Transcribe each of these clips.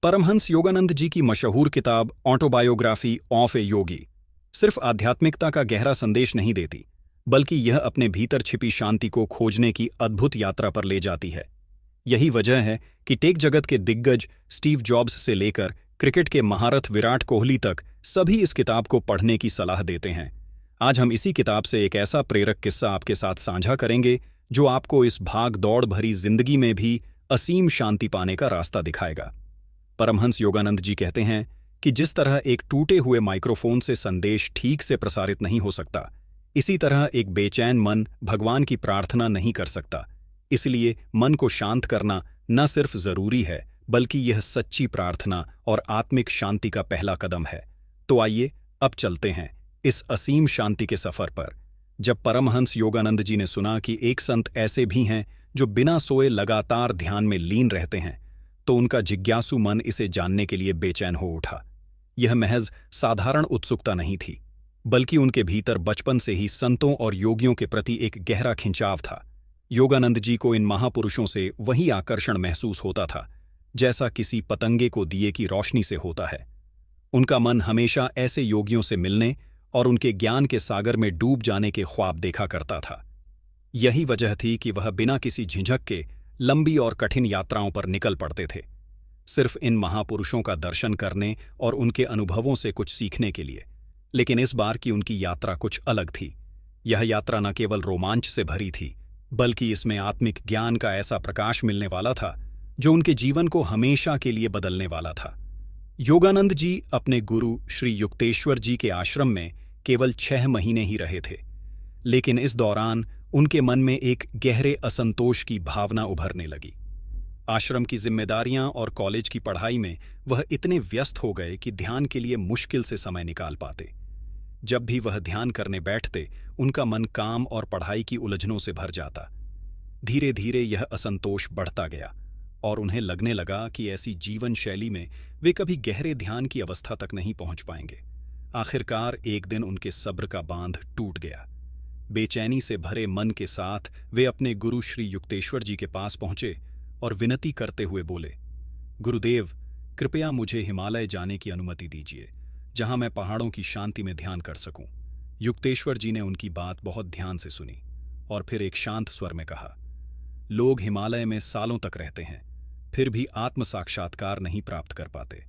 परमहंस योगानंद जी की मशहूर किताब ऑटोबायोग्राफी ऑफ ए योगी सिर्फ आध्यात्मिकता का गहरा संदेश नहीं देती, बल्कि यह अपने भीतर छिपी शांति को खोजने की अद्भुत यात्रा पर ले जाती है। यही वजह है कि टेक जगत के दिग्गज स्टीव जॉब्स से लेकर क्रिकेट के महारथ विराट कोहली तक सभी इस किताब को पढ़ने की सलाह देते हैं। आज हम इसी किताब से एक ऐसा प्रेरक किस्सा आपके साथ साझा करेंगे जो आपको इस भाग दौड़ भरी जिंदगी में भी असीम शांति पाने का रास्ता दिखाएगा। परमहंस योगानंद जी कहते हैं कि जिस तरह एक टूटे हुए माइक्रोफोन से संदेश ठीक से प्रसारित नहीं हो सकता, इसी तरह एक बेचैन मन भगवान की प्रार्थना नहीं कर सकता। इसलिए मन को शांत करना न सिर्फ जरूरी है, बल्कि यह सच्ची प्रार्थना और आत्मिक शांति का पहला कदम है। तो आइए अब चलते हैं इस असीम शांति के सफर पर। जब परमहंस योगानंद जी ने सुना कि एक संत ऐसे भी हैं जो बिना सोए लगातार ध्यान में लीन रहते हैं, तो उनका जिज्ञासु मन इसे जानने के लिए बेचैन हो उठा। यह महज साधारण उत्सुकता नहीं थी, बल्कि उनके भीतर बचपन से ही संतों और योगियों के प्रति एक गहरा खिंचाव था। योगानंद जी को इन महापुरुषों से वही आकर्षण महसूस होता था जैसा किसी पतंगे को दिए की रोशनी से होता है। उनका मन हमेशा ऐसे योगियों से मिलने और उनके ज्ञान के सागर में डूब जाने के ख्वाब देखा करता था। यही वजह थी कि वह बिना किसी झिझक के लंबी और कठिन यात्राओं पर निकल पड़ते थे, सिर्फ इन महापुरुषों का दर्शन करने और उनके अनुभवों से कुछ सीखने के लिए। लेकिन इस बार की उनकी यात्रा कुछ अलग थी। यह यात्रा न केवल रोमांच से भरी थी, बल्कि इसमें आत्मिक ज्ञान का ऐसा प्रकाश मिलने वाला था जो उनके जीवन को हमेशा के लिए बदलने वाला था। योगानंद जी अपने गुरु श्री युक्तेश्वर जी के आश्रम में केवल 6 महीने ही रहे थे, लेकिन इस दौरान उनके मन में एक गहरे असंतोष की भावना उभरने लगी। आश्रम की जिम्मेदारियां और कॉलेज की पढ़ाई में वह इतने व्यस्त हो गए कि ध्यान के लिए मुश्किल से समय निकाल पाते। जब भी वह ध्यान करने बैठते, उनका मन काम और पढ़ाई की उलझनों से भर जाता। धीरे धीरे यह असंतोष बढ़ता गया और उन्हें लगने लगा कि ऐसी जीवन शैली में वे कभी गहरे ध्यान की अवस्था तक नहीं पहुंच पाएंगे। आखिरकार एक दिन उनके सब्र का बांध टूट गया। बेचैनी से भरे मन के साथ वे अपने गुरु श्री युक्तेश्वर जी के पास पहुंचे और विनती करते हुए बोले, गुरुदेव, कृपया मुझे हिमालय जाने की अनुमति दीजिए, जहां मैं पहाड़ों की शांति में ध्यान कर सकूं। युक्तेश्वर जी ने उनकी बात बहुत ध्यान से सुनी और फिर एक शांत स्वर में कहा, लोग हिमालय में सालों तक रहते हैं, फिर भी आत्म साक्षात्कार नहीं प्राप्त कर पाते।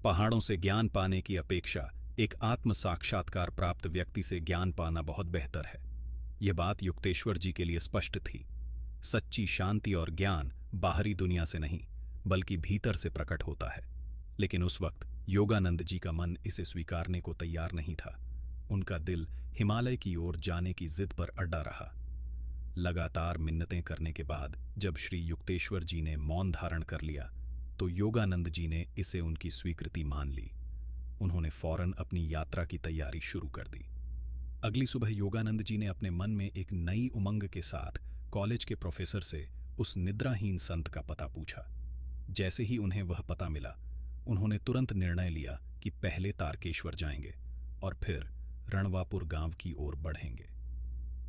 पहाड़ों से ज्ञान पाने की अपेक्षा एक आत्म साक्षात्कार प्राप्त व्यक्ति से ज्ञान पाना बहुत बेहतर है। यह बात युक्तेश्वर जी के लिए स्पष्ट थी। सच्ची शांति और ज्ञान बाहरी दुनिया से नहीं, बल्कि भीतर से प्रकट होता है। लेकिन उस वक्त योगानंद जी का मन इसे स्वीकारने को तैयार नहीं था। उनका दिल हिमालय की ओर जाने की जिद पर अड़ा रहा। लगातार मिन्नतें करने के बाद जब श्री युक्तेश्वर जी ने मौन धारण कर लिया, तो योगानंद जी ने इसे उनकी स्वीकृति मान ली। उन्होंने फौरन अपनी यात्रा की तैयारी शुरू कर दी। अगली सुबह योगानंद जी ने अपने मन में एक नई उमंग के साथ कॉलेज के प्रोफेसर से उस निद्राहीन संत का पता पूछा। जैसे ही उन्हें वह पता मिला, उन्होंने तुरंत निर्णय लिया कि पहले तारकेश्वर जाएंगे और फिर रणवापुर गांव की ओर बढ़ेंगे।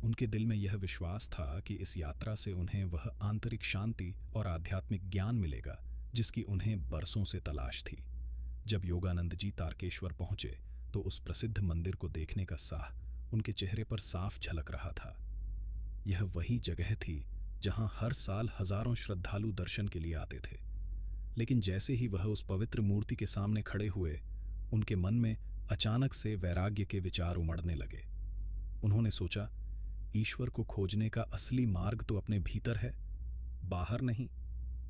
उनके दिल में यह विश्वास था कि इस यात्रा से उन्हें वह आंतरिक शांति और आध्यात्मिक ज्ञान मिलेगा जिसकी उन्हें बरसों से तलाश थी। जब योगानंद जी तारकेश्वर पहुंचे, तो उस प्रसिद्ध मंदिर को देखने का साह उनके चेहरे पर साफ झलक रहा था। यह वही जगह थी जहां हर साल हजारों श्रद्धालु दर्शन के लिए आते थे। लेकिन जैसे ही वह उस पवित्र मूर्ति के सामने खड़े हुए, उनके मन में अचानक से वैराग्य के विचार उमड़ने लगे। उन्होंने सोचा, ईश्वर को खोजने का असली मार्ग तो अपने भीतर है, बाहर नहीं।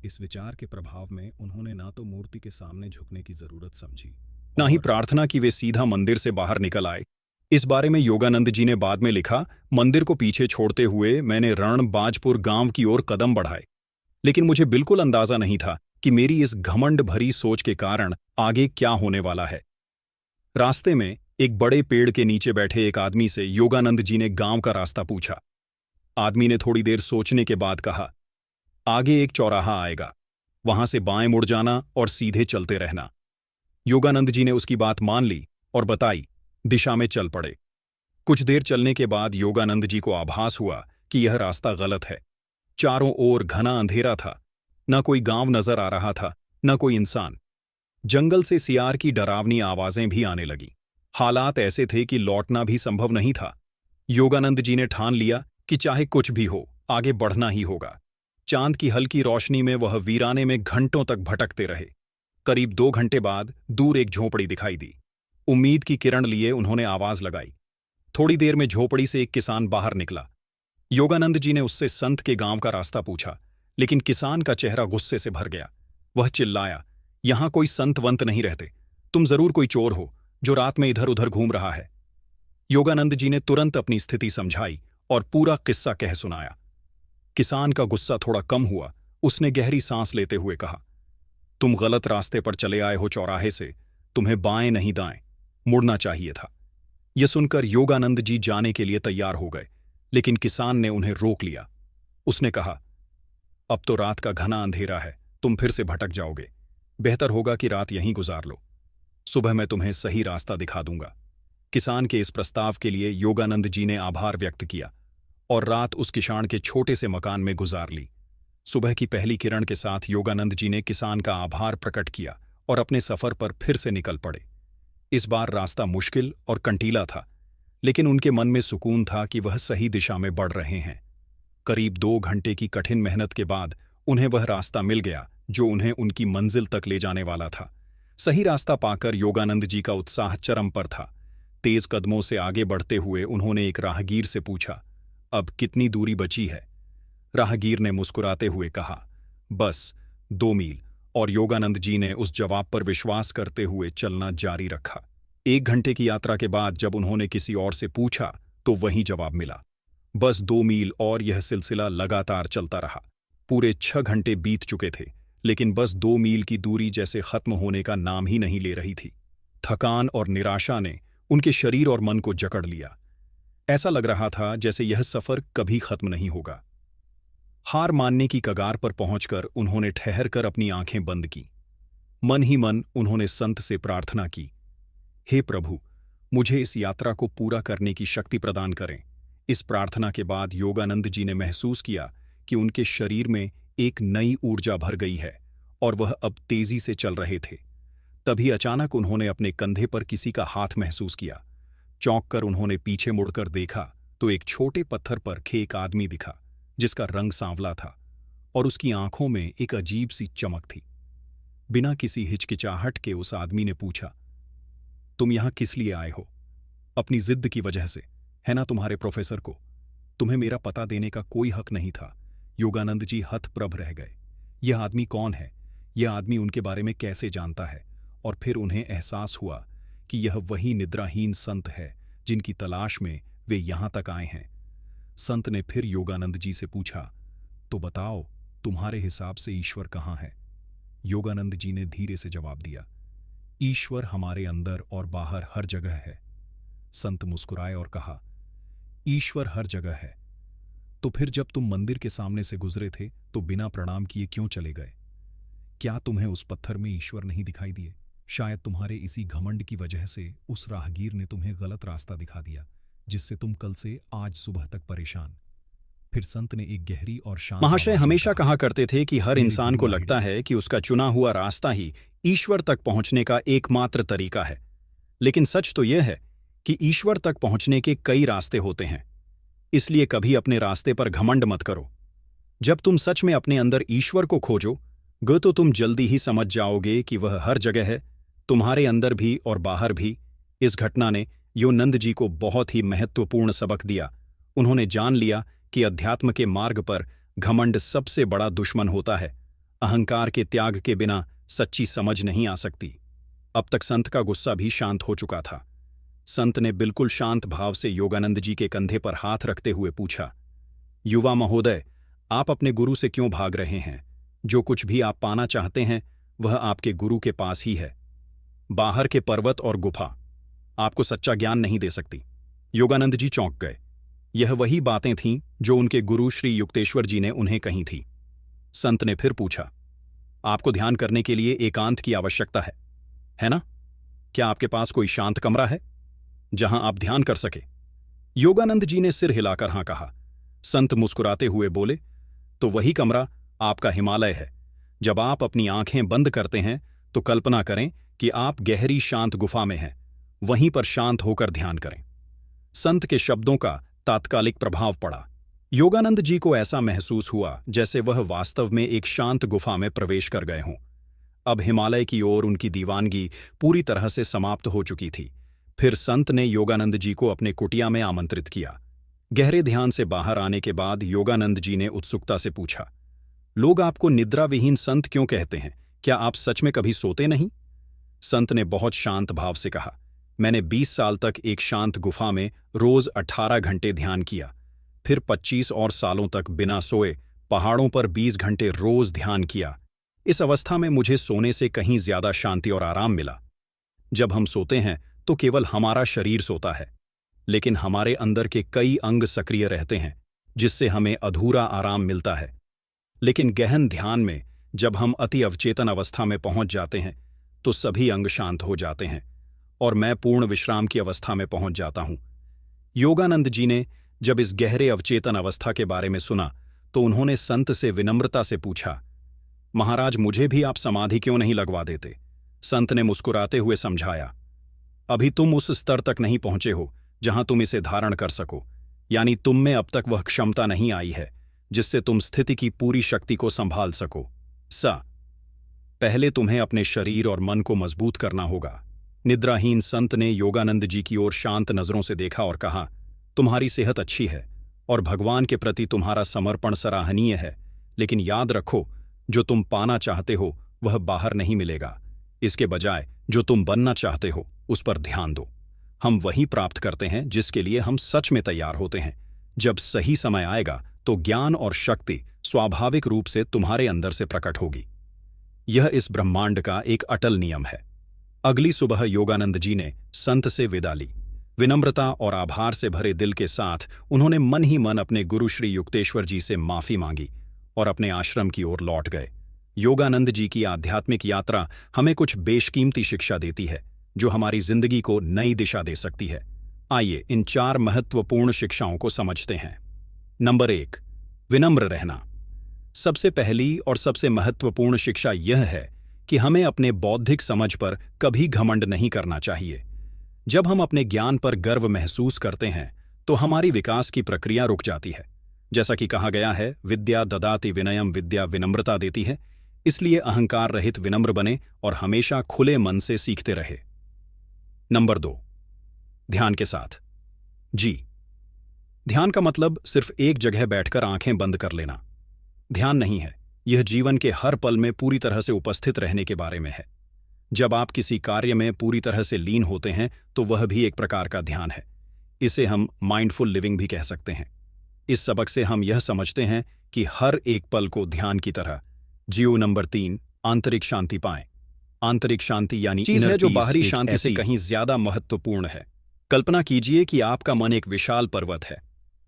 इस विचार के प्रभाव में उन्होंने ना तो मूर्ति के सामने झुकने की जरूरत समझी, ना ही प्रार्थना कि वे सीधा मंदिर से बाहर निकल आए। इस बारे में योगानंद जी ने बाद में लिखा, मंदिर को पीछे छोड़ते हुए मैंने रणबाजपुर गांव की ओर कदम बढ़ाए, लेकिन मुझे बिल्कुल अंदाजा नहीं था कि मेरी इस घमंड भरी सोच के कारण आगे क्या होने वाला है। रास्ते में एक बड़े पेड़ के नीचे बैठे एक आदमी से योगानंद जी ने गांव का रास्ता पूछा। आदमी ने थोड़ी देर सोचने के बाद कहा, आगे एक चौराहा आएगा, वहां से बाएं मुड़ जाना और सीधे चलते रहना। योगानंद जी ने उसकी बात मान ली और बताई दिशा में चल पड़े। कुछ देर चलने के बाद योगानंद जी को आभास हुआ कि यह रास्ता गलत है। चारों ओर घना अंधेरा था, न कोई गांव नजर आ रहा था, न कोई इंसान। जंगल से सियार की डरावनी आवाजें भी आने लगी। हालात ऐसे थे कि लौटना भी संभव नहीं था। योगानंद जी ने ठान लिया कि चाहे कुछ भी हो, आगे बढ़ना ही होगा। चांद की हल्की रोशनी में वह वीराने में घंटों तक भटकते रहे। करीब 2 घंटे बाद दूर एक झोपड़ी दिखाई दी। उम्मीद की किरण लिए उन्होंने आवाज लगाई। थोड़ी देर में झोपड़ी से एक किसान बाहर निकला। योगानंद जी ने उससे संत के गांव का रास्ता पूछा, लेकिन किसान का चेहरा गुस्से से भर गया। वह चिल्लाया, यहां कोई संत वंत नहीं रहते। तुम जरूर कोई चोर हो जो रात में इधर उधर घूम रहा है। योगानंद जी ने तुरंत अपनी स्थिति समझाई और पूरा किस्सा कह सुनाया। किसान का गुस्सा थोड़ा कम हुआ। उसने गहरी सांस लेते हुए कहा, तुम गलत रास्ते पर चले आए हो। चौराहे से तुम्हें बाएं नहीं दाएं मुड़ना चाहिए था। यह सुनकर योगानंद जी जाने के लिए तैयार हो गए, लेकिन किसान ने उन्हें रोक लिया। उसने कहा, अब तो रात का घना अंधेरा है, तुम फिर से भटक जाओगे। बेहतर होगा कि रात यहीं गुजार लो। सुबह मैं तुम्हें सही रास्ता दिखा दूंगा। किसान के इस प्रस्ताव के लिए योगानंद जी ने आभार व्यक्त किया और रात उस किसान के छोटे से मकान में गुजार ली। सुबह की पहली किरण के साथ योगानंद जी ने किसान का आभार प्रकट किया और अपने सफर पर फिर से निकल पड़े। इस बार रास्ता मुश्किल और कंटीला था, लेकिन उनके मन में सुकून था कि वह सही दिशा में बढ़ रहे हैं। करीब 2 घंटे की कठिन मेहनत के बाद उन्हें वह रास्ता मिल गया जो उन्हें उनकी मंजिल तक ले जाने वाला था। सही रास्ता पाकर योगानंद जी का उत्साह चरम पर था। तेज कदमों से आगे बढ़ते हुए उन्होंने एक राहगीर से पूछा, अब कितनी दूरी बची है? राहगीर ने मुस्कुराते हुए कहा, बस 2 मील। और योगानंद जी ने उस जवाब पर विश्वास करते हुए चलना जारी रखा। 1 घंटे की यात्रा के बाद जब उन्होंने किसी और से पूछा तो वही जवाब मिला, बस 2 मील। और यह सिलसिला लगातार चलता रहा। पूरे 6 घंटे बीत चुके थे, लेकिन बस 2 मील की दूरी जैसे खत्म होने का नाम ही नहीं ले रही थी। थकान और निराशा ने उनके शरीर और मन को जकड़ लिया। ऐसा लग रहा था जैसे यह सफर कभी खत्म नहीं होगा। हार मानने की कगार पर पहुंचकर उन्होंने ठहरकर अपनी आंखें बंद की। मन ही मन उन्होंने संत से प्रार्थना की, हे प्रभु, मुझे इस यात्रा को पूरा करने की शक्ति प्रदान करें। इस प्रार्थना के बाद योगानंद जी ने महसूस किया कि उनके शरीर में एक नई ऊर्जा भर गई है और वह अब तेजी से चल रहे थे। तभी अचानक उन्होंने अपने कंधे पर किसी का हाथ महसूस किया। चौंक कर उन्होंने पीछे मुड़कर देखा तो एक छोटे पत्थर पर एक आदमी दिखा, जिसका रंग सांवला था और उसकी आंखों में एक अजीब सी चमक थी। बिना किसी हिचकिचाहट के उस आदमी ने पूछा, तुम यहां किस लिए आए हो? अपनी जिद की वजह से, है ना? तुम्हारे प्रोफेसर को तुम्हें मेरा पता देने का कोई हक नहीं था। योगानंद जी हतप्रभ रह गए। यह आदमी कौन है? यह आदमी उनके बारे में कैसे जानता है? और फिर उन्हें एहसास हुआ कि यह वही निद्राहीन संत है जिनकी तलाश में वे यहां तक आए हैं। संत ने फिर योगानंद जी से पूछा, तो बताओ, तुम्हारे हिसाब से ईश्वर कहाँ है? योगानंद जी ने धीरे से जवाब दिया, ईश्वर हमारे अंदर और बाहर हर जगह है। संत मुस्कुराए और कहा, ईश्वर हर जगह है, तो फिर जब तुम मंदिर के सामने से गुजरे थे तो बिना प्रणाम किए क्यों चले गए? क्या तुम्हें उस पत्थर में ईश्वर नहीं दिखाई दिए? शायद तुम्हारे इसी घमंड की वजह से उस राहगीर ने तुम्हें गलत रास्ता दिखा दिया, जिससे तुम कल से आज सुबह तक परेशान। फिर संत ने एक गहरी और शांत महाशय आवाज में हमेशा कहा, कहा करते थे कि हर मेरे इंसान गुरु को आज्ञा। लगता है कि उसका चुना हुआ रास्ता ही ईश्वर तक पहुंचने का एकमात्र तरीका है। लेकिन सच तो यह है कि ईश्वर तक पहुंचने के कई रास्ते होते हैं। इसलिए कभी अपने रास्ते पर घमंड मत करो। जब तुम सच में अपने अंदर ईश्वर को खोजोगे तो तुम जल्दी ही समझ जाओगे कि वह हर जगह है, तुम्हारे अंदर भी और बाहर भी। इस घटना ने योगानंद जी को बहुत ही महत्वपूर्ण सबक दिया। उन्होंने जान लिया कि अध्यात्म के मार्ग पर घमंड सबसे बड़ा दुश्मन होता है। अहंकार के त्याग के बिना सच्ची समझ नहीं आ सकती। अब तक संत का गुस्सा भी शांत हो चुका था। संत ने बिल्कुल शांत भाव से योगानंद जी के कंधे पर हाथ रखते हुए पूछा, युवा महोदय, आप अपने गुरु से क्यों भाग रहे हैं? जो कुछ भी आप पाना चाहते हैं वह आपके गुरु के पास ही है। बाहर के पर्वत और गुफा आपको सच्चा ज्ञान नहीं दे सकती। योगानंद जी चौंक गए। यह वही बातें थीं जो उनके गुरु श्री युक्तेश्वर जी ने उन्हें कही थी। संत ने फिर पूछा, आपको ध्यान करने के लिए एकांत की आवश्यकता है ना? क्या आपके पास कोई शांत कमरा है जहां आप ध्यान कर सके? योगानंद जी ने सिर हिलाकर हां कहा। संत मुस्कुराते हुए बोले, तो वही कमरा आपका हिमालय है। जब आप अपनी आंखें बंद करते हैं तो कल्पना करें कि आप गहरी शांत गुफा में हैं, वहीं पर शांत होकर ध्यान करें। संत के शब्दों का तात्कालिक प्रभाव पड़ा। योगानंद जी को ऐसा महसूस हुआ जैसे वह वास्तव में एक शांत गुफा में प्रवेश कर गए हों। अब हिमालय की ओर उनकी दीवानगी पूरी तरह से समाप्त हो चुकी थी। फिर संत ने योगानंद जी को अपने कुटिया में आमंत्रित किया। गहरे ध्यान से बाहर आने के बाद योगानंद जी ने उत्सुकता से पूछा, लोग आपको निद्राविहीन संत क्यों कहते हैं? क्या आप सच में कभी सोते नहीं? संत ने बहुत शांत भाव से कहा, मैंने 20 साल तक एक शांत गुफा में रोज 18 घंटे ध्यान किया, फिर 25 और सालों तक बिना सोए पहाड़ों पर 20 घंटे रोज ध्यान किया। इस अवस्था में मुझे सोने से कहीं ज्यादा शांति और आराम मिला। जब हम सोते हैं तो केवल हमारा शरीर सोता है, लेकिन हमारे अंदर के कई अंग सक्रिय रहते हैं, जिससे हमें अधूरा आराम मिलता है। लेकिन गहन ध्यान में जब हम अति अवचेतन अवस्था में पहुंच जाते हैं तो सभी अंग शांत हो जाते हैं और मैं पूर्ण विश्राम की अवस्था में पहुंच जाता हूं। योगानंद जी ने जब इस गहरे अवचेतन अवस्था के बारे में सुना तो उन्होंने संत से विनम्रता से पूछा, महाराज, मुझे भी आप समाधि क्यों नहीं लगवा देते? संत ने मुस्कुराते हुए समझाया, अभी तुम उस स्तर तक नहीं पहुंचे हो जहां तुम इसे धारण कर सको, यानी तुम में अब तक वह क्षमता नहीं आई है जिससे तुम स्थिति की पूरी शक्ति को संभाल सको। पहले तुम्हें अपने शरीर और मन को मजबूत करना होगा। निद्राहीन संत ने योगानंद जी की ओर शांत नजरों से देखा और कहा, तुम्हारी सेहत अच्छी है और भगवान के प्रति तुम्हारा समर्पण सराहनीय है, लेकिन याद रखो, जो तुम पाना चाहते हो वह बाहर नहीं मिलेगा। इसके बजाय जो तुम बनना चाहते हो उस पर ध्यान दो। हम वही प्राप्त करते हैं जिसके लिए हम सच में तैयार होते हैं। जब सही समय आएगा तो ज्ञान और शक्ति स्वाभाविक रूप से तुम्हारे अंदर से प्रकट होगी। यह इस ब्रह्मांड का एक अटल नियम है। अगली सुबह योगानंद जी ने संत से विदा ली। विनम्रता और आभार से भरे दिल के साथ उन्होंने मन ही मन अपने गुरु श्री युक्तेश्वर जी से माफी मांगी और अपने आश्रम की ओर लौट गए। योगानंद जी की आध्यात्मिक यात्रा हमें कुछ बेशकीमती शिक्षा देती है जो हमारी जिंदगी को नई दिशा दे सकती है। आइए इन 4 महत्वपूर्ण शिक्षाओं को समझते हैं। नंबर 1, विनम्र रहना। सबसे पहली और सबसे महत्वपूर्ण शिक्षा यह है कि हमें अपने बौद्धिक समझ पर कभी घमंड नहीं करना चाहिए। जब हम अपने ज्ञान पर गर्व महसूस करते हैं तो हमारी विकास की प्रक्रिया रुक जाती है। जैसा कि कहा गया है, विद्या ददाति विनयम, विद्या विनम्रता देती है। इसलिए अहंकार रहित विनम्र बने और हमेशा खुले मन से सीखते रहे। नंबर 2, ध्यान के साथ। ध्यान का मतलब सिर्फ एक जगह बैठकर आंखें बंद कर लेना ध्यान नहीं है। यह जीवन के हर पल में पूरी तरह से उपस्थित रहने के बारे में है। जब आप किसी कार्य में पूरी तरह से लीन होते हैं तो वह भी एक प्रकार का ध्यान है। इसे हम माइंडफुल लिविंग भी कह सकते हैं। इस सबक से हम यह समझते हैं कि हर एक पल को ध्यान की तरह जियो। नंबर 3, आंतरिक शांति पाएं। आंतरिक शांति यानी चीज है जो बाहरी शांति से कहीं ज्यादा महत्वपूर्ण है। कल्पना कीजिए कि आपका मन एक विशाल पर्वत है,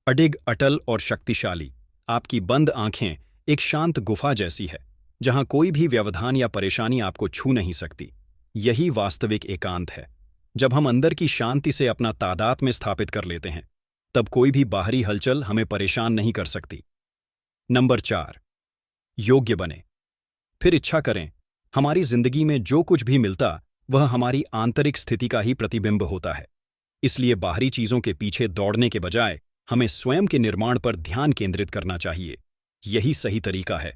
अडिग, अटल और शक्तिशाली। आपकी बंद आंखें एक शांत गुफा जैसी है जहां कोई भी व्यवधान या परेशानी आपको छू नहीं सकती। यही वास्तविक एकांत है। जब हम अंदर की शांति से अपना तादाद में स्थापित कर लेते हैं तब कोई भी बाहरी हलचल हमें परेशान नहीं कर सकती। नंबर 4, योग्य बने। फिर इच्छा करें, हमारी जिंदगी में जो कुछ भी मिलता वह हमारी आंतरिक स्थिति का ही प्रतिबिंब होता है। इसलिए बाहरी चीजों के पीछे दौड़ने के बजाय हमें स्वयं के निर्माण पर ध्यान केंद्रित करना चाहिए। यही सही तरीका है।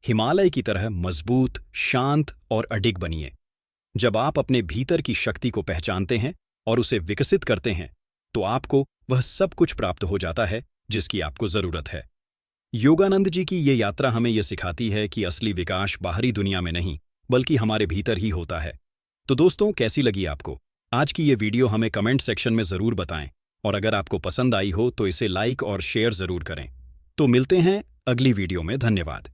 हिमालय की तरह मजबूत, शांत और अडिग बनिए। जब आप अपने भीतर की शक्ति को पहचानते हैं और उसे विकसित करते हैं तो आपको वह सब कुछ प्राप्त हो जाता है जिसकी आपको जरूरत है। योगानंद जी की ये यात्रा हमें यह सिखाती है कि असली विकास बाहरी दुनिया में नहीं बल्कि हमारे भीतर ही होता है। तो दोस्तों, कैसी लगी आपको आज की ये वीडियो? हमें कमेंट सेक्शन में जरूर बताएं और अगर आपको पसंद आई हो तो इसे लाइक और शेयर जरूर करें। तो मिलते हैं अगली वीडियो में। धन्यवाद।